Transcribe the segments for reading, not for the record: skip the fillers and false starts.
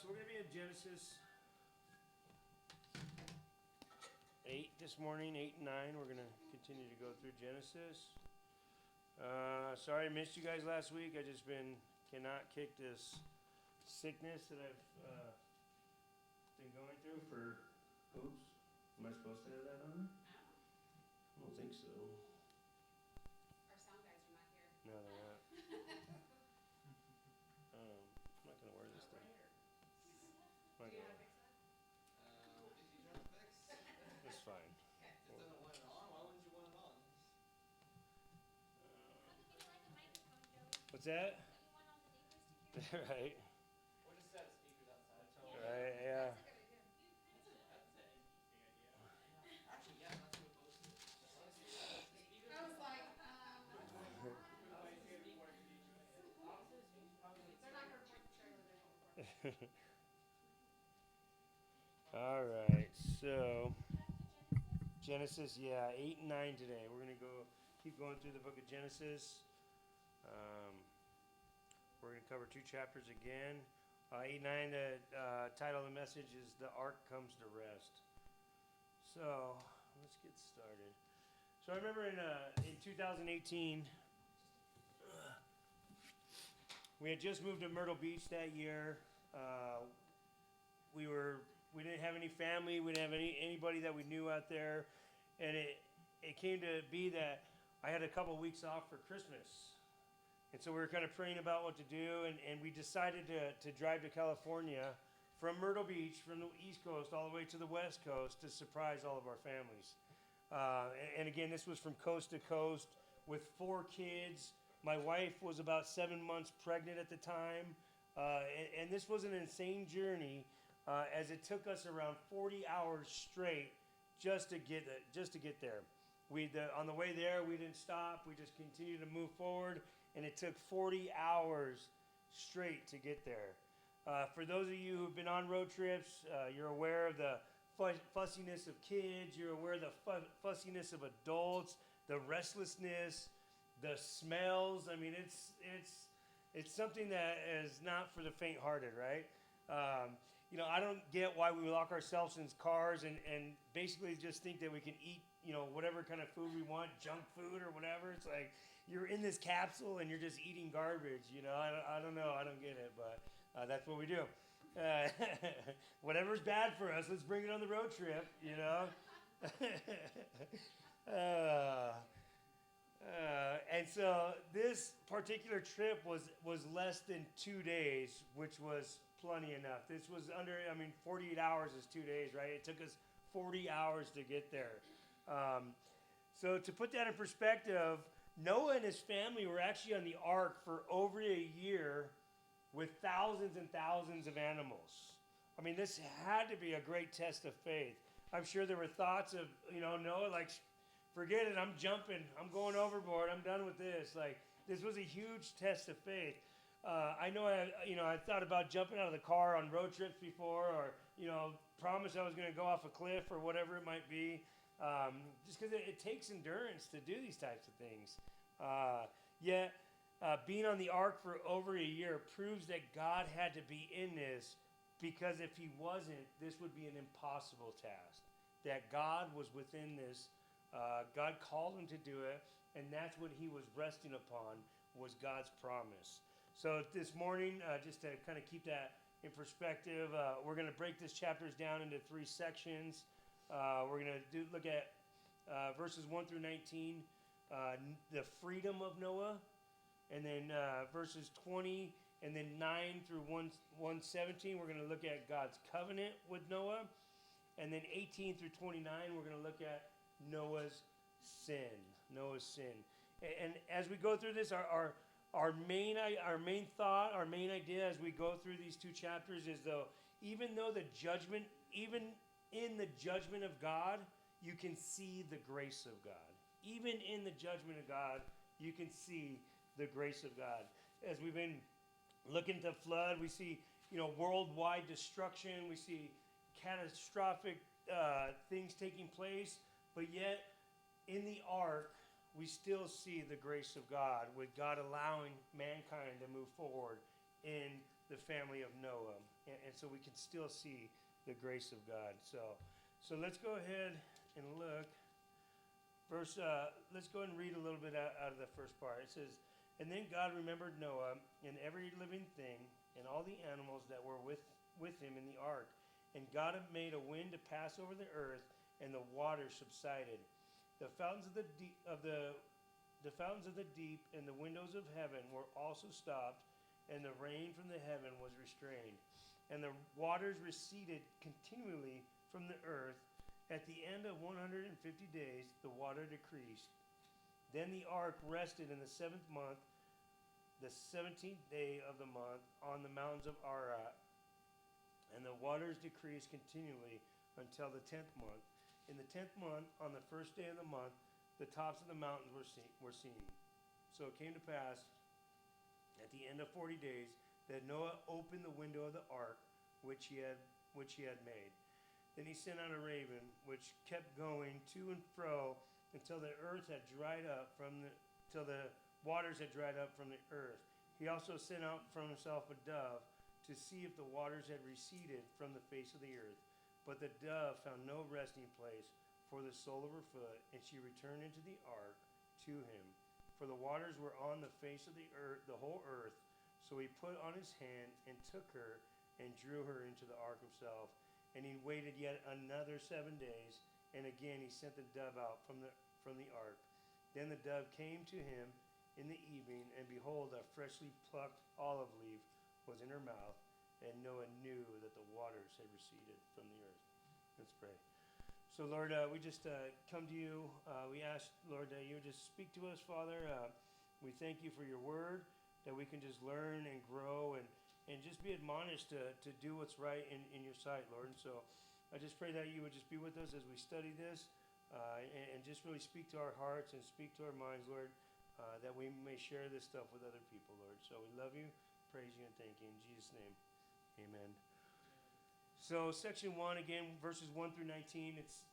So we're going to be in Genesis 8 this morning, 8 and 9. We're going to continue to go through Genesis. Sorry I missed you guys last week. I just cannot kick this sickness that I've been going through for, oops, am I supposed to have that on there? I don't think so. Our sound guys are not here. No, they're not. I'm not going to wear this thing. Do you know how to fix that? What is he trying to fix? It's fine. Okay. Just doesn't want it on. Why wouldn't you want it on? What's that? Put you one on the neighbors to hear. Right. Or just set speakers outside. Right, yeah. That's a good idea. Actually, yeah, that's what most of it. Honestly, yeah, the speakers. I was like, they're not going to report the trailer, they won't report. All right, so Genesis, yeah, 8 and 9 today. We're gonna keep going through the book of Genesis. We're gonna cover 2 chapters again. 8 and 9. The title of the message is "The Ark Comes to Rest." So let's get started. So I remember in 2018, we had just moved to Myrtle Beach that year. We didn't have any family. We didn't have anybody that we knew out there, and it came to be that I had a couple of weeks off for Christmas, and so we were kind of praying about what to do, and we decided to drive to California from Myrtle Beach, from the East Coast all the way to the West Coast to surprise all of our families. And again, this was from coast to coast with 4 kids. My wife was about 7 months pregnant at the time, and this was an insane journey. As it took us around 40 hours straight just to get there. On the way there, we didn't stop. We just continued to move forward, and it took 40 hours straight to get there. For those of you who've been on road trips, you're aware of the fussiness of kids. You're aware of the fussiness of adults, the restlessness, the smells. I mean, it's something that is not for the faint-hearted, right? I don't get why we lock ourselves in cars and basically just think that we can eat, whatever kind of food we want, junk food or whatever. It's like you're in this capsule and you're just eating garbage, I don't know. I don't get it, but that's what we do. Whatever's bad for us, let's bring it on the road trip, And so this particular trip was less than 2 days, which was plenty enough. This was 48 hours is 2 days, right? It took us 40 hours to get there. So to put that in perspective, Noah and his family were actually on the ark for over a year with thousands and thousands of animals. I mean, this had to be a great test of faith. I'm sure there were thoughts of, Noah, like, forget it, I'm jumping, I'm going overboard, I'm done with this. Like, this was a huge test of faith. I know I thought about jumping out of the car on road trips before, or promised I was going to go off a cliff or whatever it might be, just because it takes endurance to do these types of things. Yet being on the ark for over a year proves that God had to be in this, because if he wasn't, this would be an impossible task. That God was within this. God called him to do it, and that's what he was resting upon, was God's promise. So this morning, just to kind of keep that in perspective, we're going to break this chapters down into 3 sections. We're going to look at verses 1 through 19, the freedom of Noah, and then verses 20, and then 9 through 117, we're going to look at God's covenant with Noah, and then 18 through 29, we're going to look at Noah's sin. And as we go through this, our main thought, our main idea as we go through these 2 chapters is, even in the judgment of God, you can see the grace of God. Even in the judgment of God, you can see the grace of God. As we've been looking to flood, we see, worldwide destruction. We see catastrophic things taking place. But yet, in the ark, we still see the grace of God, with God allowing mankind to move forward in the family of Noah. And so we can still see the grace of God. So let's go ahead and look. Let's go ahead and read a little bit out of the first part. It says, "And then God remembered Noah and every living thing and all the animals that were with him in the ark. And God made a wind to pass over the earth, and the waters subsided. The fountains of the deep and the windows of heaven were also stopped, and the rain from the heaven was restrained. And the waters receded continually from the earth. At the end of 150 days, the water decreased. Then the ark rested in the 7th month, the 17th day of the month, on the mountains of Ararat. And the waters decreased continually until the 10th month. In the 10th month, on the first day of the month, the tops of the mountains were seen. So it came to pass, at the end of 40 days, that Noah opened the window of the ark which he had made. Then he sent out a raven, which kept going to and fro until the earth had dried up till the waters had dried up from the earth. He also sent out from himself a dove to see if the waters had receded from the face of the earth. But the dove found no resting place for the sole of her foot, and she returned into the ark to him. For the waters were on the face of the earth, the whole earth. So he put on his hand and took her and drew her into the ark himself. And he waited yet another 7 days, and again he sent the dove out from the ark. Then the dove came to him in the evening, and behold, a freshly plucked olive leaf was in her mouth, and Noah knew that the waters had receded from the earth. Let's pray. So, Lord, we just come to you. We ask, Lord, that you would just speak to us, Father. We thank you for your word, that we can just learn and grow and just be admonished to do what's right in your sight, Lord. And so I just pray that you would just be with us as we study this and just really speak to our hearts and speak to our minds, Lord, that we may share this stuff with other people, Lord. So we love you, praise you, and thank you. In Jesus' name, amen. So section 1, again, verses 1 through 19, it's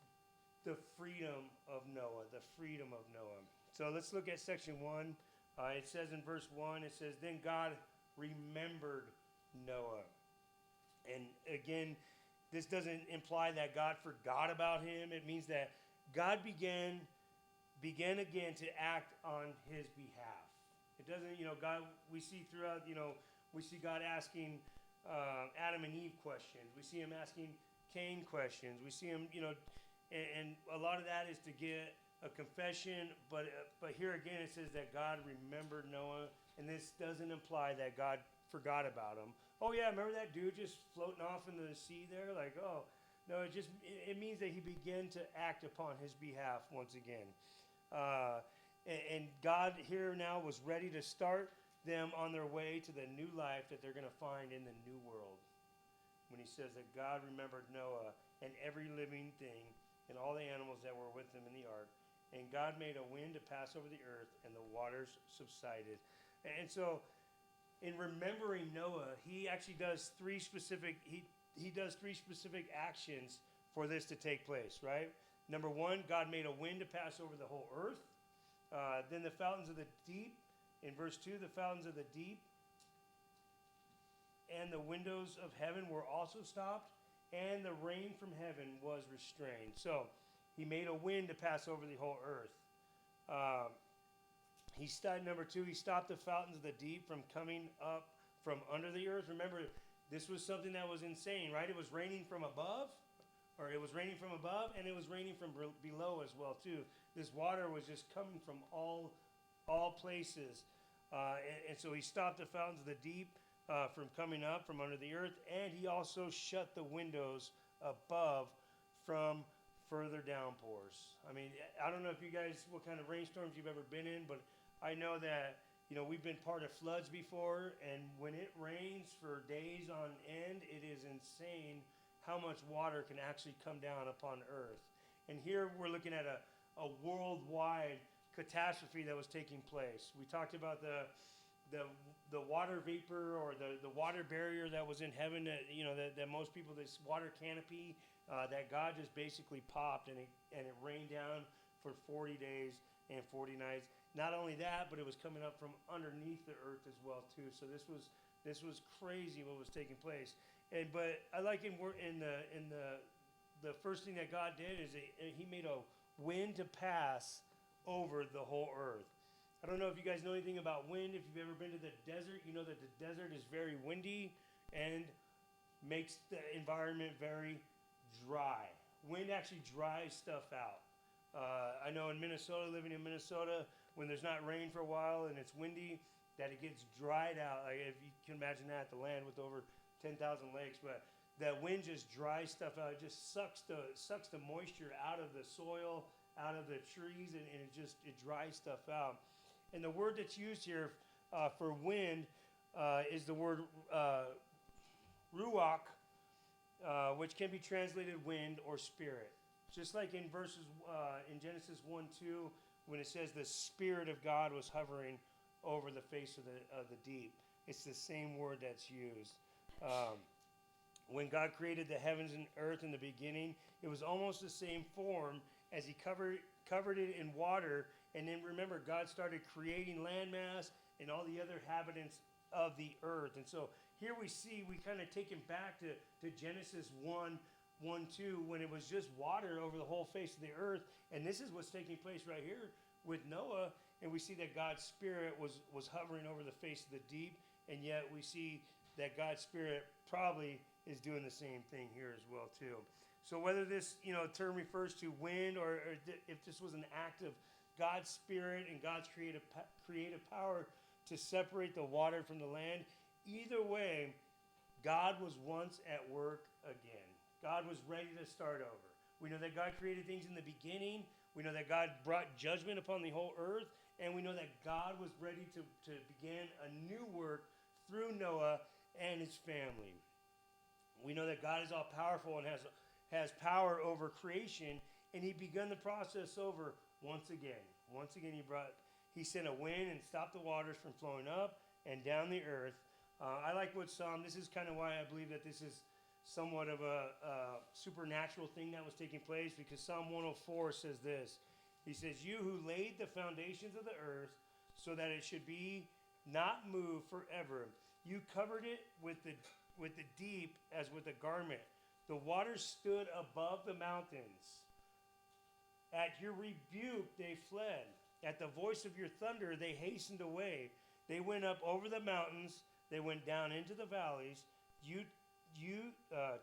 the freedom of Noah, the freedom of Noah. So let's look at section 1. It says in verse 1, it says, "Then God remembered Noah." And again, this doesn't imply that God forgot about him. It means that God began again to act on his behalf. It doesn't, God, we see throughout, we see God asking Adam and Eve questions. We see him asking Cain questions. We see him, and a lot of that is to get a confession. But here again, it says that God remembered Noah, and this doesn't imply that God forgot about him. Oh yeah, remember that dude just floating off in the sea there? Like, oh no, it means that he began to act upon his behalf once again. And God here now was ready to start them on their way to the new life that they're going to find in the new world. When he says that God remembered Noah and every living thing and all the animals that were with him in the ark. And God made a wind to pass over the earth, and the waters subsided. And so, in remembering Noah, he actually does three specific actions for this to take place, right? Number one, God made a wind to pass over the whole earth. Then the fountains of the deep, in verse 2, the fountains of the deep and the windows of heaven were also stopped, and the rain from heaven was restrained. So, he made a wind to pass over the whole earth. Number 2, he stopped the fountains of the deep from coming up from under the earth. Remember, this was something that was insane, right? It was raining from above, and it was raining from below as well, too. This water was just coming from all places. And so he stopped the fountains of the deep from coming up from under the earth, and he also shut the windows above from further downpours. I mean, I don't know if you guys, what kind of rainstorms you've ever been in, but I know that, we've been part of floods before, and when it rains for days on end, it is insane how much water can actually come down upon earth. And here we're looking at a worldwide catastrophe that was taking place. We talked about the water vapor or the water barrier that was in heaven that most people, this water canopy that God just basically popped, and it rained down for 40 days and 40 nights. Not only that, but it was coming up from underneath the earth as well too. So this was crazy what was taking place. but I like the first thing that God did is he made a wind to pass over the whole earth. I don't know if you guys know anything about wind. If you've ever been to the desert, you know that the desert is very windy and makes the environment very dry. Wind actually dries stuff out. I know in Minnesota, living in Minnesota, when there's not rain for a while and it's windy, that it gets dried out. Like if you can imagine that, the land with over 10,000 lakes, but that wind just dries stuff out. It just sucks the moisture out of the soil, out of the trees, and it dries stuff out. And the word that's used here for wind is the word ruach, which can be translated wind or spirit. Just like in in Genesis 1:2, when it says the Spirit of God was hovering over the face of the deep. It's the same word that's used. When God created the heavens and earth in the beginning, it was almost the same form as he covered it in water. And then remember, God started creating landmass and all the other inhabitants of the earth. And so here we kind of take him back to Genesis 1:2, when it was just water over the whole face of the earth. And this is what's taking place right here with Noah. And we see that God's Spirit was hovering over the face of the deep. And yet we see that God's Spirit probably is doing the same thing here as well too. So whether this term refers to wind or if this was an act of God's Spirit and God's creative power to separate the water from the land, either way, God was once at work again. God was ready to start over. We know that God created things in the beginning. We know that God brought judgment upon the whole earth. And we know that God was ready to begin a new work through Noah and his family. We know that God is all powerful and has power over creation, and he begun the process over once again. Once again, he sent a wind and stopped the waters from flowing up and down the earth. I like what this is kind of why I believe that this is somewhat of a supernatural thing that was taking place, because Psalm 104 says this. He says, "You who laid the foundations of the earth so that it should be not moved forever. You covered it with the deep as with a garment. The waters stood above the mountains. At your rebuke they fled. At the voice of your thunder they hastened away. They went up over the mountains. They went down into the valleys. You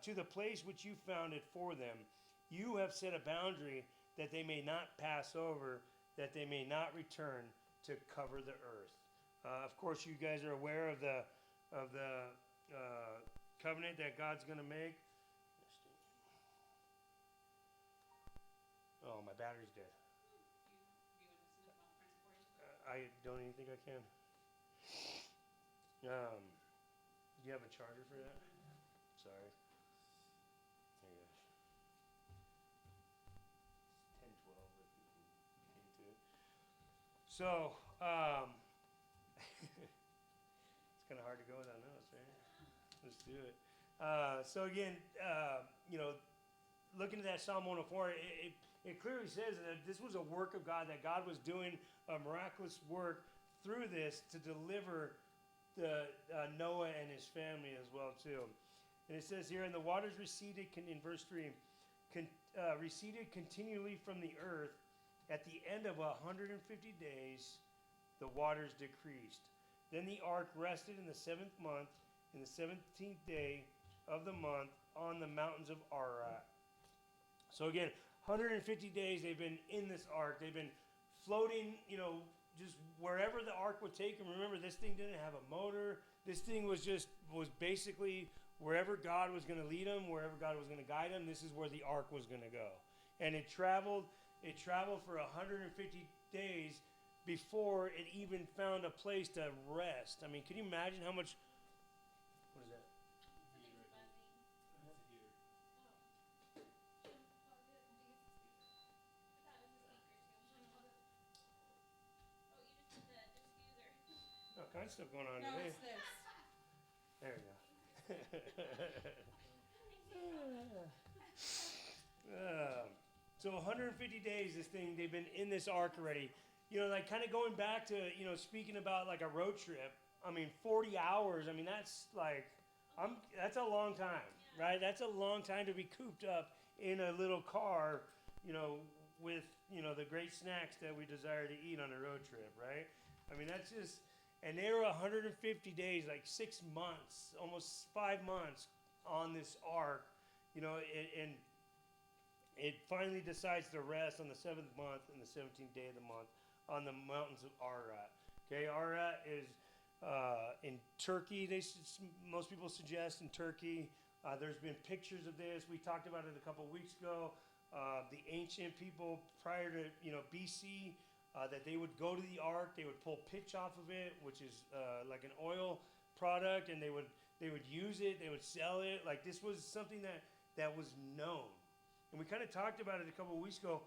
to the place which you founded for them. You have set a boundary that they may not pass over, that they may not return to cover the earth." Of course, you guys are aware of the covenant that God's going to make. Oh, my battery's dead. I don't even think I can. Do you have a charger for that? Sorry. There you go. 10:12 if you can get to it. So, it's kind of hard to go without notes, right? Let's do it. So again, looking at that Psalm 104, it clearly says that this was a work of God, that God was doing a miraculous work through this to deliver Noah and his family as well too. And it says here, "And the waters receded," in verse 3, "receded continually from the earth. At the end of 150 days, the waters decreased. Then the ark rested in the 7th month, in the 17th day of the month, on the mountains of Ararat." So again, 150 days they've been in this ark. They've been floating, just wherever the ark would take them. Remember, this thing didn't have a motor. This thing was basically wherever God was going to lead them, wherever God was going to guide them, this is where the ark was going to go. And it traveled for 150 days before it even found a place to rest. I mean, can you imagine how much? What is that? Something's buzzing. That's a heater. Oh. Shouldn't plug it. I thought it was a speaker too. Oh, you just did the diffuser. All kinds of stuff going on No, today. it's this. There we go. So 150 days, they've been in this ark already. Like kind of going back to, speaking about like a road trip. I mean, 40 hours. I mean, that's like That's a long time, right? That's a long time to be cooped up in a little car, with the great snacks that we desire to eat on a road trip, right? I mean, that's just, and they were 150 days, like 6 months, almost 5 months on this ark, and it finally decides to rest on the 7th month and the 17th day of the month on the mountains of Ararat. Okay, Ararat is in Turkey. Most people suggest in Turkey. There's been pictures of this. We talked about it a couple weeks ago. The ancient people prior to BC, that they would go to the ark, they would pull pitch off of it, which is like an oil product, and they would use it, they would sell it. Like, this was something that was known. And we kind of talked about it a couple of weeks ago.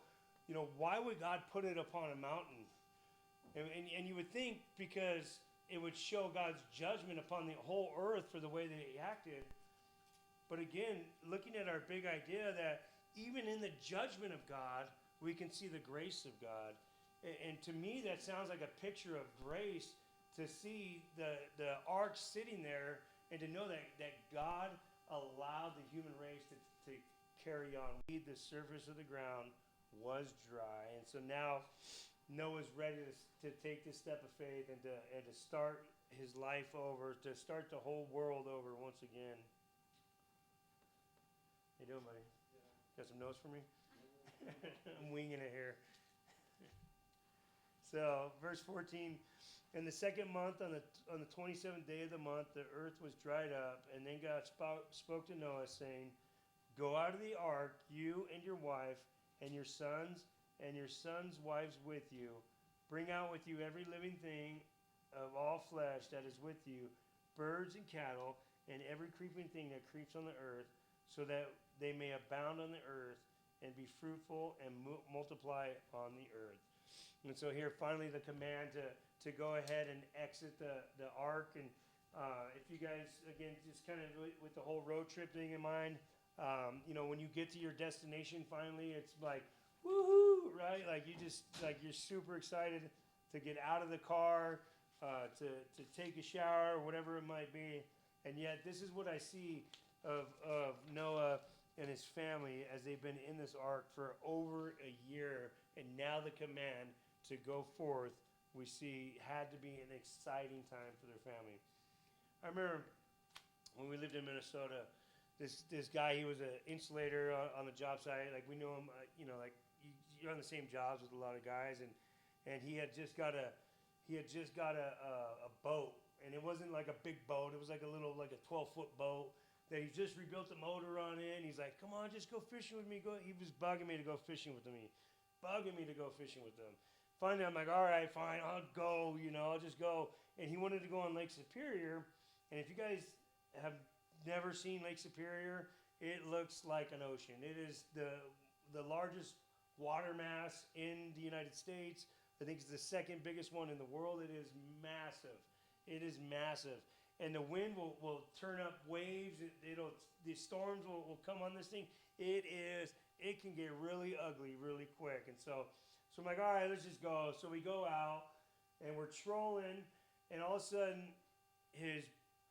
Why would God put it upon a mountain? And you would think because it would show God's judgment upon the whole earth for the way that he acted. But again, looking at our big idea that even in the judgment of God, we can see the grace of God. And to me, that sounds like a picture of grace, to see the ark sitting there and to know that God allowed the human race to carry on. The surface of the ground was dry. And so now Noah's ready to take this step of faith and to start his life over, to start the whole world over once again. How you doing, buddy? Got some notes for me? I'm winging it here. So, verse 14, in the 2nd month, on the 27th day of the month, the earth was dried up, and then God spoke to Noah, saying, "Go out of the ark, you and your wife, and your sons wives with you. Bring out with you every living thing of all flesh that is with you, birds and cattle, and every creeping thing that creeps on the earth, so that they may abound on the earth, and be fruitful and multiply on the earth." And so here, finally, the command to go ahead and exit the ark. And if you guys, again, just kind of with the whole road trip thing in mind, when you get to your destination, finally, it's like, woohoo, right? Like, you're super excited to get out of the car, to take a shower, or whatever it might be. And yet, this is what I see of Noah and his family as they've been in this ark for over a year. And now the command to go forth, we see, had to be an exciting time for their family. I remember when we lived in Minnesota, this guy, he was an insulator on the job site. Like, we knew him, like, you're on the same jobs with a lot of guys, and he had just got a boat, and it wasn't like a big boat. It was like a 12-foot boat that he just rebuilt the motor on it. And he's like, "Come on, just go fishing with me." He was bugging me to go fishing with him. Finally, I'm like, "All right, fine, I'll go. I'll just go." And he wanted to go on Lake Superior. And if you guys have never seen Lake Superior, it looks like an ocean. It is the largest water mass in the United States. I think it's the 2nd biggest one in the world. It is massive. And the wind will turn up waves. The storms will come on this thing. It can get really ugly really quick. And so I'm like, all right, let's just go. So we go out, and we're trolling, and all of a sudden, his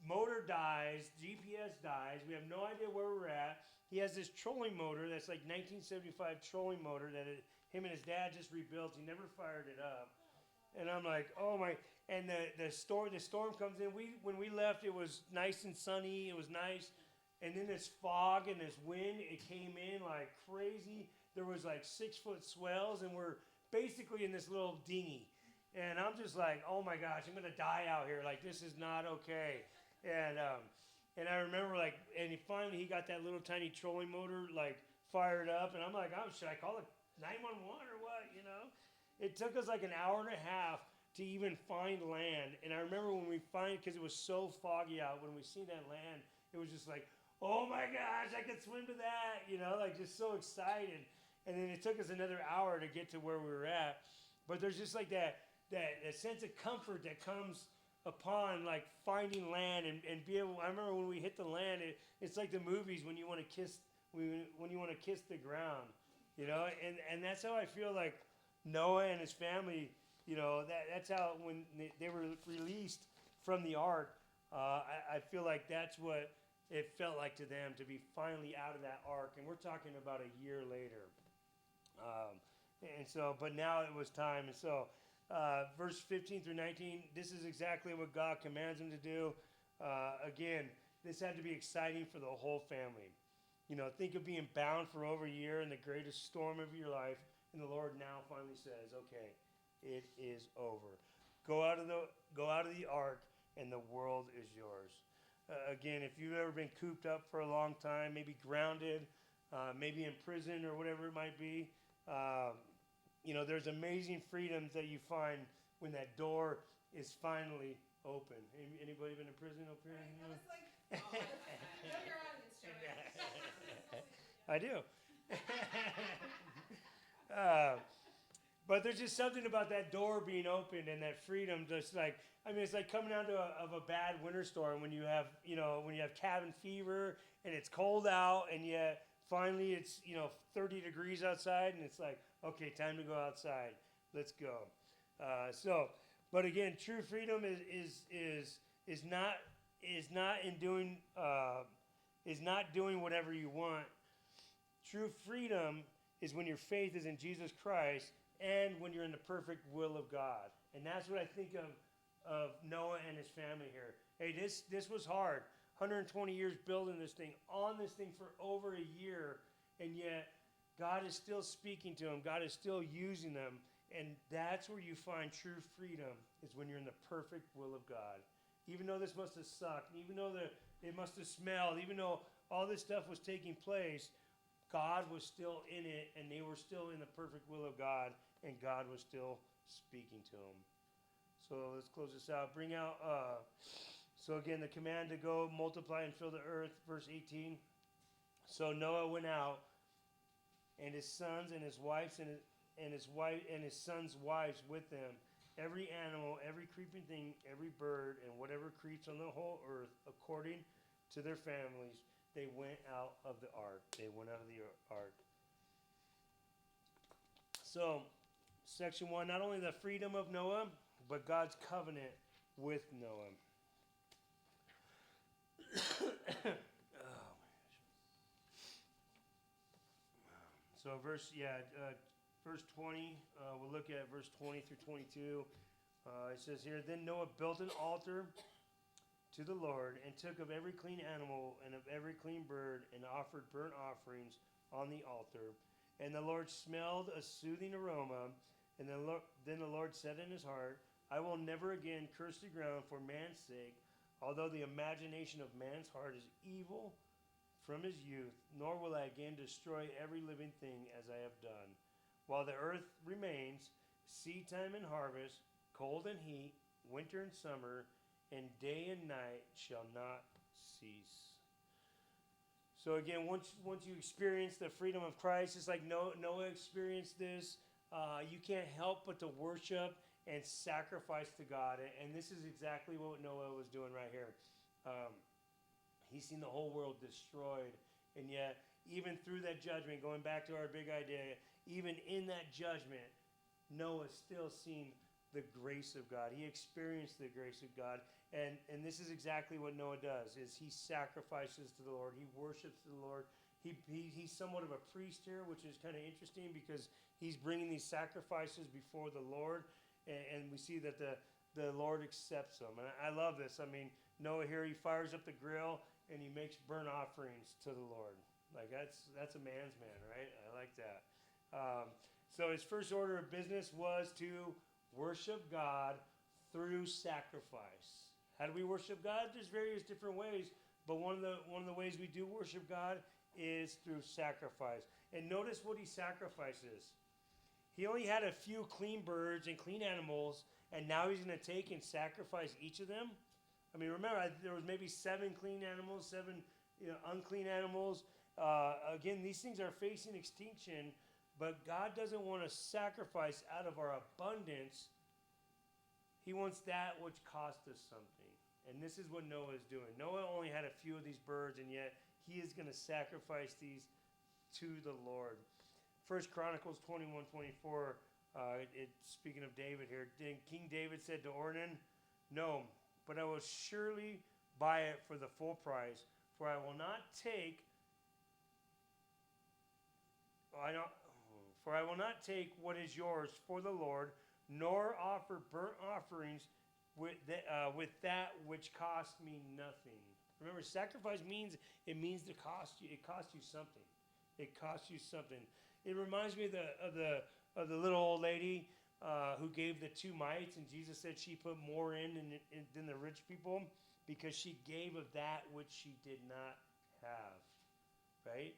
motor dies, GPS dies. We have no idea where we're at. He has this trolling motor that's like 1975 trolling motor that him and his dad just rebuilt. He never fired it up. And I'm like, oh my! And the storm comes in. When we left, it was nice and sunny. It was nice. And then this fog and this wind, it came in like crazy. There was like 6-foot swells, and we're basically in this little dinghy. And I'm just like, oh my gosh, I'm gonna die out here. Like, this is not okay. And I remember, like, and he got that little tiny trolling motor like fired up, and I'm like, oh, should I call it 911 or what? It took us like an hour and a half to even find land. And I remember when because it was so foggy out, when we seen that land, it was just like, oh my gosh, I could swim to that, like, just so excited. And then it took us another hour to get to where we were at. But there's just like that sense of comfort that comes upon like finding land and be able. I remember when we hit the land, it's like the movies when you want to kiss the ground, and that's how I feel like Noah and his family, that's how when they were released from the ark, I feel like that's what it felt like to them to be finally out of that ark. And we're talking about a year later. And so, but now it was time. And so, verse 15 through 19, this is exactly what God commands them to do. Again, this had to be exciting for the whole family. You know, think of being bound for over a year in the greatest storm of your life, and the Lord now finally says, "Okay, it is over. Go out of the ark, and the world is yours." Again, if you've ever been cooped up for a long time, maybe grounded, maybe in prison or whatever it might be, you know, there's amazing freedoms that you find when that door is finally open. Anybody been in prison up here? Right, I was like, oh, know your audience, Joey. I do. But there's just something about that door being opened and that freedom. Just like, I mean, it's like coming out of a bad winter storm when you have, you know, when you have cabin fever and it's cold out, and yet finally it's, you know, 30 degrees outside, and it's like, okay, time to go outside. Let's go. But again, true freedom is not doing whatever you want. True freedom is when your faith is in Jesus Christ and when you're in the perfect will of God. And that's what I think of Noah and his family here. Hey, this was hard. 120 years building this thing, on this thing for over a year, and yet God is still speaking to them. God is still using them. And that's where you find true freedom, is when you're in the perfect will of God. Even though this must have sucked, even though it must have smelled, even though all this stuff was taking place, God was still in it, and they were still in the perfect will of God, and God was still speaking to them. So let's close this out. Bring out, so again, the command to go, multiply, and fill the earth, verse 18. So Noah went out, and his sons and his wives and his sons' wives with them, every animal, every creeping thing, every bird, and whatever creeps on the whole earth, according to their families, they went out of the ark. They went out of the ark. So, section 1, not only the freedom of Noah, but God's covenant with Noah. So verse 20, we'll look at verse 20 through 22. It says here, "Then Noah built an altar to the Lord, and took of every clean animal and of every clean bird, and offered burnt offerings on the altar. And the Lord smelled a soothing aroma. And then the Lord said in his heart, I will never again curse the ground for man's sake, although the imagination of man's heart is evil from his youth, nor will I again destroy every living thing as I have done. While the earth remains, seed time and harvest, cold and heat, winter and summer, and day and night shall not cease." So again, once you experience the freedom of Christ, it's like Noah experienced this. You can't help but to worship and sacrifice to God. And this is exactly what Noah was doing right here. He's seen the whole world destroyed. And yet, even through that judgment, going back to our big idea, even in that judgment, Noah's still seen the grace of God. He experienced the grace of God. And this is exactly what Noah does, is he sacrifices to the Lord. He worships the Lord. He's somewhat of a priest here, which is kind of interesting because he's bringing these sacrifices before the Lord. And we see that the Lord accepts them. And I love this. I mean, Noah here, he fires up the grill and he makes burnt offerings to the Lord. Like, that's a man's man, right? I like that. So his first order of business was to worship God through sacrifice. How do we worship God? There's various different ways, but one of the ways we do worship God is through sacrifice. And notice what he sacrifices. He only had a few clean birds and clean animals, and now he's going to take and sacrifice each of them. I mean, remember, there was maybe 7 clean animals, 7 unclean animals. Again, these things are facing extinction, but God doesn't want to sacrifice out of our abundance. He wants that which cost us something. And this is what Noah is doing. Noah only had a few of these birds, and yet he is going to sacrifice these to the Lord. 1 Chronicles 21:24, speaking of David here, King David said to Ornan, "No, but I will surely buy it for the full price, For I will not take For I will not take what is yours for the Lord, nor offer burnt offerings with that which cost me nothing. Remember, sacrifice means to cost you. It costs you something. It costs you something. It reminds me of the little old lady who gave the 2 mites, and Jesus said she put more in than the rich people because she gave of that which she did not have. Right?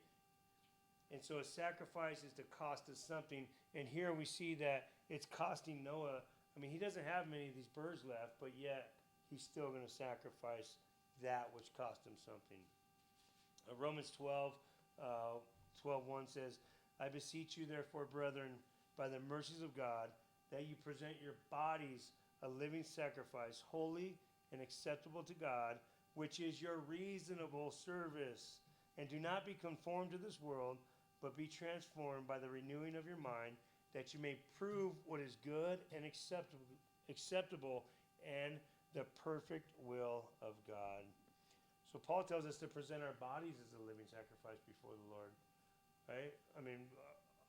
And so a sacrifice is to cost us something. And here we see that it's costing Noah. I mean, he doesn't have many of these birds left, but yet he's still going to sacrifice that which cost him something. Romans 12:1 says, I beseech you, therefore, brethren, by the mercies of God, that you present your bodies a living sacrifice, holy and acceptable to God, which is your reasonable service. And do not be conformed to this world, but be transformed by the renewing of your mind, that you may prove what is good and acceptable and the perfect will of God. So Paul tells us to present our bodies as a living sacrifice before the Lord, right? I mean,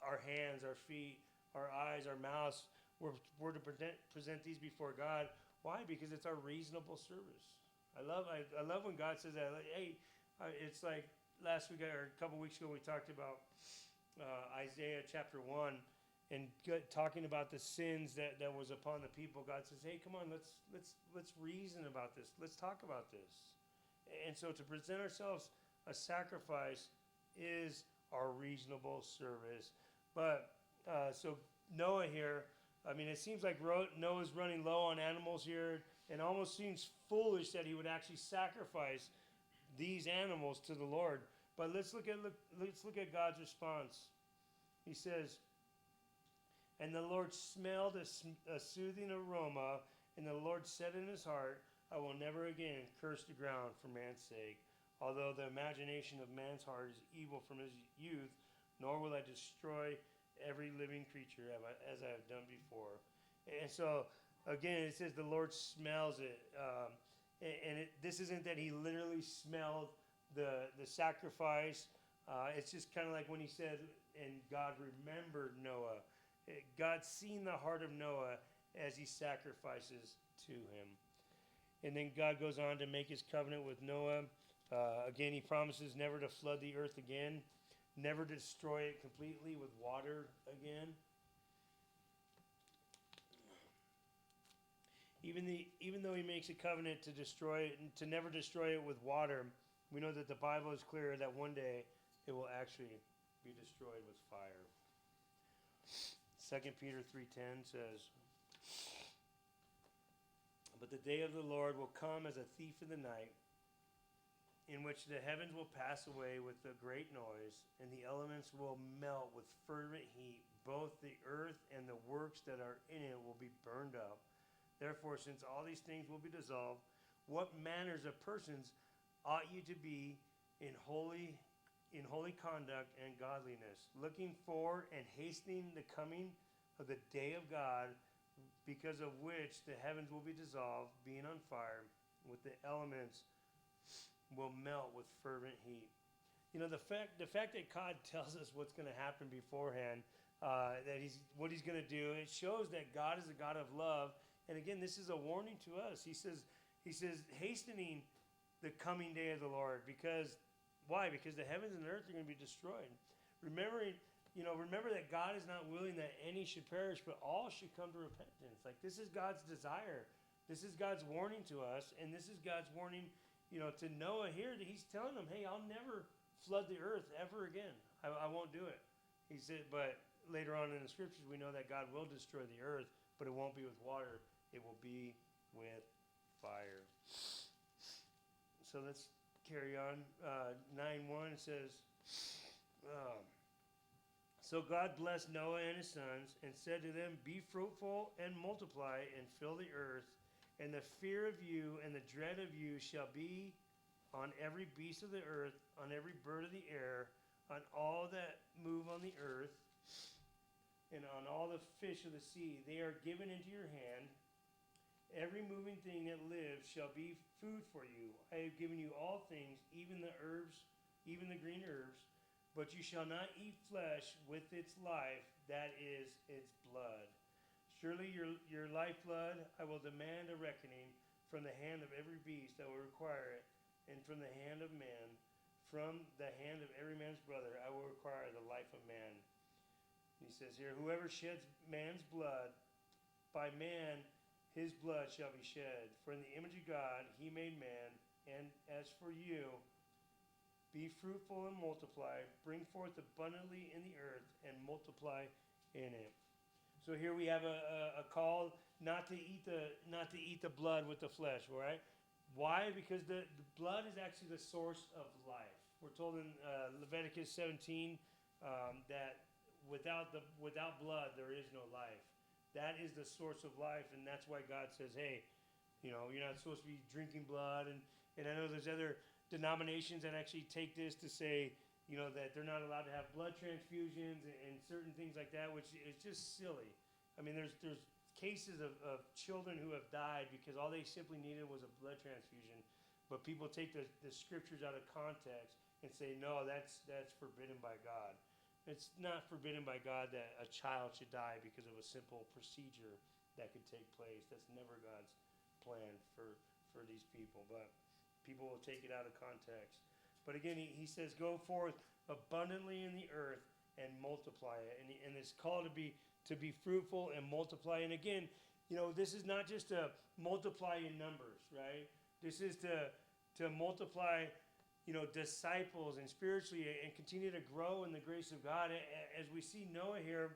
our hands, our feet, our eyes, our mouths, we're to present these before God. Why? Because it's our reasonable service. I love when God says that. Like, hey, it's like last week or a couple weeks ago we talked about Isaiah chapter 1 and talking about the sins that was upon the people. God says, hey, come on, let's reason about this. Let's talk about this. And so to present ourselves a sacrifice is our reasonable service. But so Noah here, I mean, it seems like Noah's running low on animals here, and almost seems foolish that he would actually sacrifice these animals to the Lord. But let's look at God's response. He says, and the Lord smelled a soothing aroma, and the Lord said in his heart, I will never again curse the ground for man's sake, although the imagination of man's heart is evil from his youth, nor will I destroy every living creature as I have done before. And so, again, it says the Lord smells it. This isn't that he literally smelled the sacrifice. It's just kind of like when he said, and God remembered Noah. God's seen the heart of Noah as he sacrifices to him. And then God goes on to make his covenant with Noah. Again, he promises never to flood the earth again, never to destroy it completely with water again. Even though he makes a covenant to destroy it, to never destroy it with water, we know that the Bible is clear that one day it will actually be destroyed with fire. 2 Peter 3:10 says, but the day of the Lord will come as a thief in the night, in which the heavens will pass away with a great noise, and the elements will melt with fervent heat. Both the earth and the works that are in it will be burned up. Therefore, since all these things will be dissolved, what manners of persons ought you to be in holy conduct and godliness, looking for and hastening the coming of the day of God, because of which the heavens will be dissolved, being on fire, with the elements will melt with fervent heat. You know, the fact that God tells us what's going to happen beforehand, that what he's going to do, it shows that God is a God of love. And again, this is a warning to us. He says, hastening the coming day of the Lord. Because, why? Because the heavens and the earth are going to be destroyed. Remember that God is not willing that any should perish, but all should come to repentance. Like, this is God's desire. This is God's warning to us, and this is God's warning, to Noah here. That he's telling them, hey, I'll never flood the earth ever again. I won't do it. He said, but later on in the scriptures, we know that God will destroy the earth, but it won't be with water. It will be with fire. So let's carry on. 9:1 says, so God blessed Noah and his sons and said to them, be fruitful and multiply and fill the earth, and the fear of you and the dread of you shall be on every beast of the earth, on every bird of the air, on all that move on the earth, and on all the fish of the sea. They are given into your hand. Every moving thing that lives shall be food for you. I have given you all things, even the herbs, even the green herbs, but you shall not eat flesh with its life, that is its blood. Surely your lifeblood I will demand a reckoning from the hand of every beast I will require it, and from the hand of man, from the hand of every man's brother I will require the life of man. He says here, whoever sheds man's blood, by man his blood shall be shed. For in the image of God he made man, and as for you, be fruitful and multiply, bring forth abundantly in the earth, and multiply in it. So here we have a call not to eat the blood with the flesh, right? Why? Because the blood is actually the source of life. We're told in Leviticus 17 that without blood there is no life. That is the source of life, and that's why God says, hey, you're not supposed to be drinking blood. And I know there's other denominations that actually take this to say, that they're not allowed to have blood transfusions and certain things like that, which is just silly. I mean, there's cases of children who have died because all they simply needed was a blood transfusion. But people take the scriptures out of context and say, no, that's forbidden by God. It's not forbidden by God that a child should die because of a simple procedure that could take place. That's never God's plan for these people. But people will take it out of context. But again, he says, go forth abundantly in the earth and multiply it. And it's called to be fruitful and multiply. And again, this is not just to multiply in numbers, right? This is to multiply disciples and spiritually and continue to grow in the grace of God. As we see Noah here,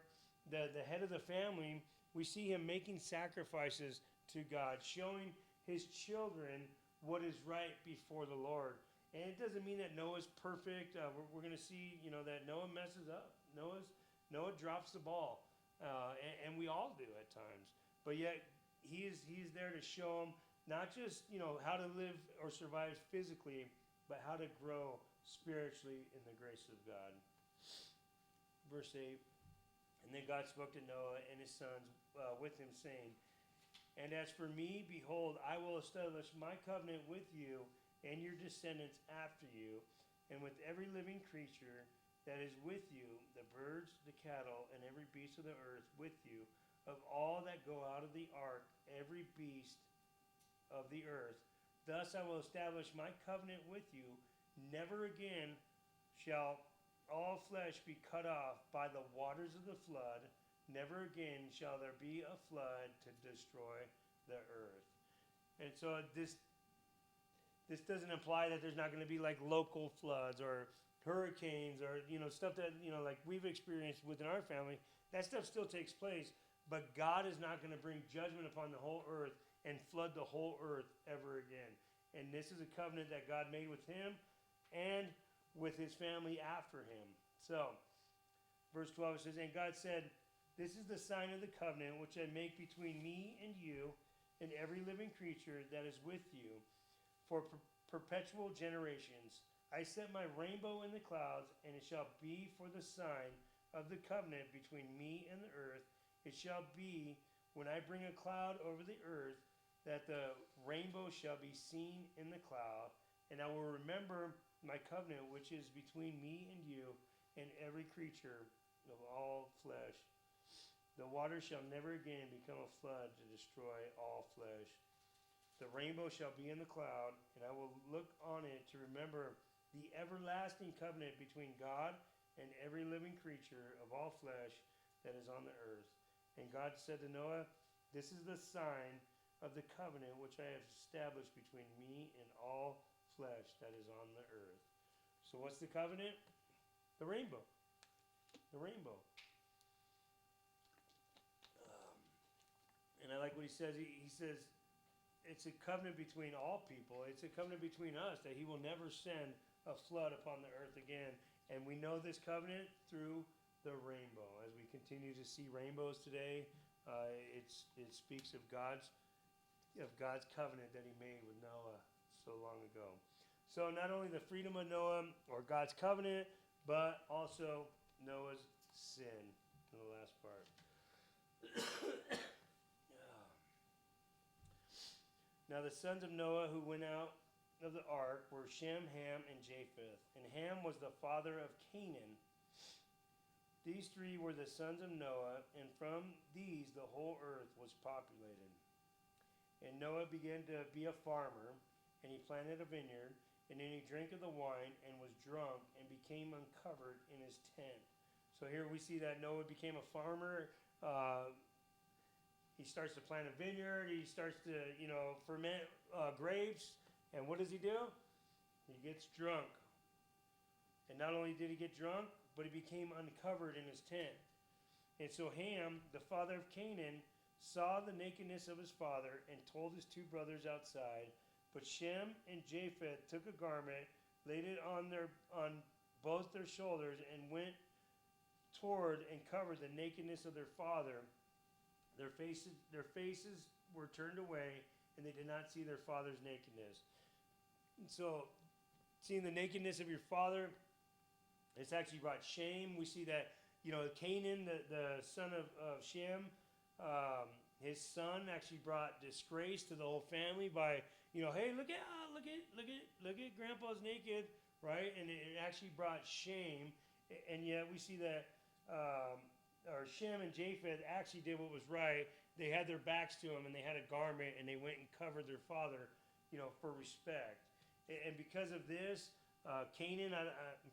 the head of the family, we see him making sacrifices to God, showing his children what is right before the Lord. And it doesn't mean that Noah's perfect. We're going to see, that Noah messes up. Noah drops the ball, and we all do at times. But yet he's there to show them not just how to live or survive physically, but how to grow spiritually in the grace of God. Verse 8, and then God spoke to Noah and his sons with him, saying, and as for me, behold, I will establish my covenant with you and your descendants after you, and with every living creature that is with you, the birds, the cattle, and every beast of the earth with you, of all that go out of the ark, every beast of the earth. Thus I will establish my covenant with you. Never again shall all flesh be cut off by the waters of the flood. Never again shall there be a flood to destroy the earth. And so this doesn't imply that there's not going to be like local floods or hurricanes or stuff that like we've experienced within our family. That stuff still takes place, but God is not going to bring judgment upon the whole earth and flood the whole earth ever again. And this is a covenant that God made with him and with his family after him. So, verse 12 says, and God said, this is the sign of the covenant which I make between me and you and every living creature that is with you for perpetual generations. I set my rainbow in the clouds, and it shall be for the sign of the covenant between me and the earth. It shall be when I bring a cloud over the earth, that the rainbow shall be seen in the cloud, and I will remember my covenant which is between me and you and every creature of all flesh. The water shall never again become a flood to destroy all flesh. The rainbow shall be in the cloud, and I will look on it to remember the everlasting covenant between God and every living creature of all flesh that is on the earth. And God said to Noah, this is the sign of the covenant which I have established between me and all flesh that is on the earth. So what's the covenant? The rainbow. The rainbow. And I like what he says. He says it's a covenant between all people. It's a covenant between us that he will never send a flood upon the earth again. And we know this covenant through the rainbow. As we continue to see rainbows today, it speaks of God's covenant that he made with Noah so long ago. So not only the freedom of Noah or God's covenant, but also Noah's sin in the last part. Now the sons of Noah who went out of the ark were Shem, Ham, and Japheth. And Ham was the father of Canaan. These three were the sons of Noah, and from these the whole earth was populated. And Noah began to be a farmer, and he planted a vineyard, and then he drank of the wine and was drunk and became uncovered in his tent. So here we see that Noah became a farmer. He starts to plant a vineyard. He starts to, ferment grapes. And what does he do? He gets drunk. And not only did he get drunk, but he became uncovered in his tent. And so Ham, the father of Canaan, saw the nakedness of his father and told his two brothers outside. But Shem and Japheth took a garment, laid it on both their shoulders, and went toward and covered the nakedness of their father. Their faces were turned away, and they did not see their father's nakedness. And so, seeing the nakedness of your father, it's actually brought shame. We see that, Canaan, the son of Shem, his son actually brought disgrace to the whole family by, hey, look at Grandpa's naked, right? And it actually brought shame. And yet we see that Shem and Japheth actually did what was right. They had their backs to him, and they had a garment, and they went and covered their father, for respect. And because of this, Canaan, I'm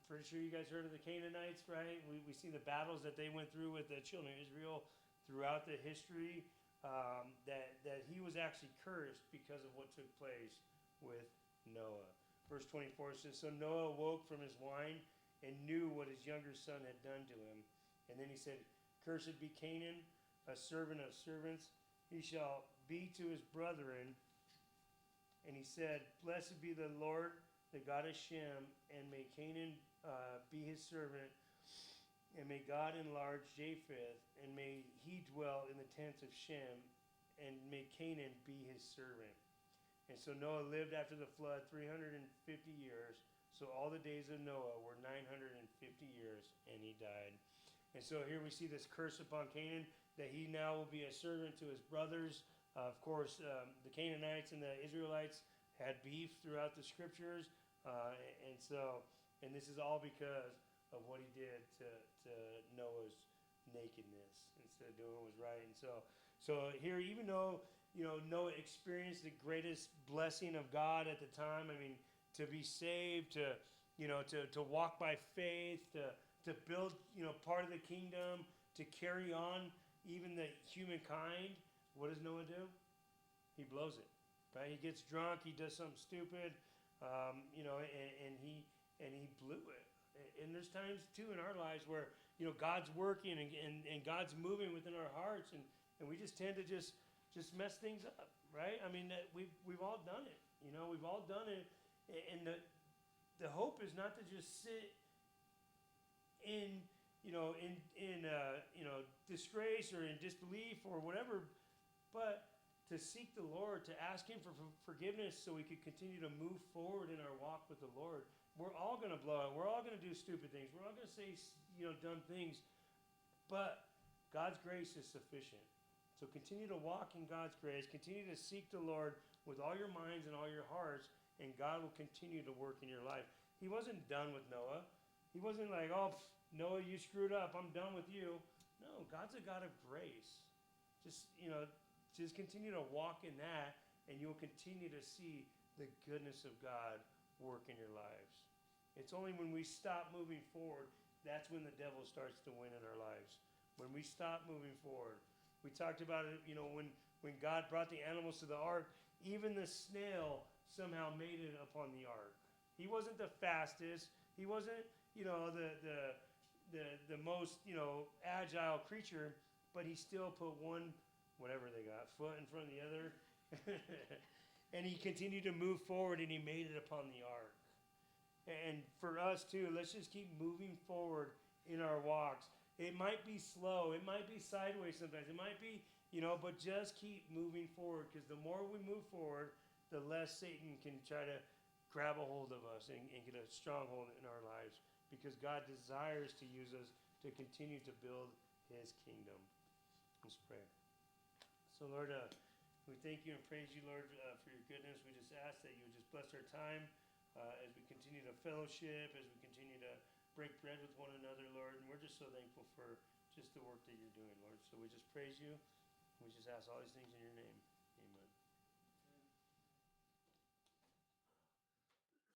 pretty sure you guys heard of the Canaanites, right? We see the battles that they went through with the children of Israel throughout the history, that he was actually cursed because of what took place with Noah. Verse 24 says, So Noah awoke from his wine and knew what his younger son had done to him. And then he said, Cursed be Canaan, a servant of servants. He shall be to his brethren. And he said, Blessed be the Lord, the God of Shem, and may Canaan be his servant, and may God enlarge Japheth, and may he dwell in the tents of Shem, and may Canaan be his servant. And so Noah lived after the flood 350 years. So all the days of Noah were 950 years, and he died. And so here we see this curse upon Canaan, that he now will be a servant to his brothers. Of course, the Canaanites and the Israelites had beef throughout the scriptures. And this is all because of what he did to Noah's nakedness instead of doing what was right. And so here, even though, Noah experienced the greatest blessing of God at the time, I mean, to be saved, to walk by faith, to build, part of the kingdom, to carry on even the humankind, what does Noah do? He blows it, right? He gets drunk, he does something stupid, and he blew it. And there's times too in our lives where, God's working and God's moving within our hearts, and we just tend to just mess things up, right? I mean, we've all done it. We've all done it. And the hope is not to just sit in disgrace or in disbelief or whatever, but to seek the Lord, to ask Him for forgiveness so we could continue to move forward in our walk with the Lord. We're all going to blow it. We're all going to do stupid things. We're all going to say, dumb things. But God's grace is sufficient. So continue to walk in God's grace. Continue to seek the Lord with all your minds and all your hearts, and God will continue to work in your life. He wasn't done with Noah. He wasn't like, oh, Noah, you screwed up. I'm done with you. No, God's a God of grace. Just continue to walk in that, and you'll continue to see the goodness of God work in your lives. It's only when we stop moving forward, that's when the devil starts to win in our lives. When we stop moving forward. We talked about it, when God brought the animals to the ark, even the snail somehow made it upon the ark. He wasn't the fastest. He wasn't, the most, agile creature, but he still put one, whatever they got, foot in front of the other. And he continued to move forward, and he made it upon the ark. And for us too, let's just keep moving forward in our walks. It might be slow. It might be sideways sometimes. It might be, but just keep moving forward, because the more we move forward, the less Satan can try to grab a hold of us and get a stronghold in our lives, because God desires to use us to continue to build His kingdom. Let's pray. So Lord, We thank you and praise you, Lord, for your goodness. We just ask that you would just bless our time as we continue to fellowship, as we continue to break bread with one another, Lord. And we're just so thankful for just the work that you're doing, Lord. So we just praise you. We just ask all these things in your name.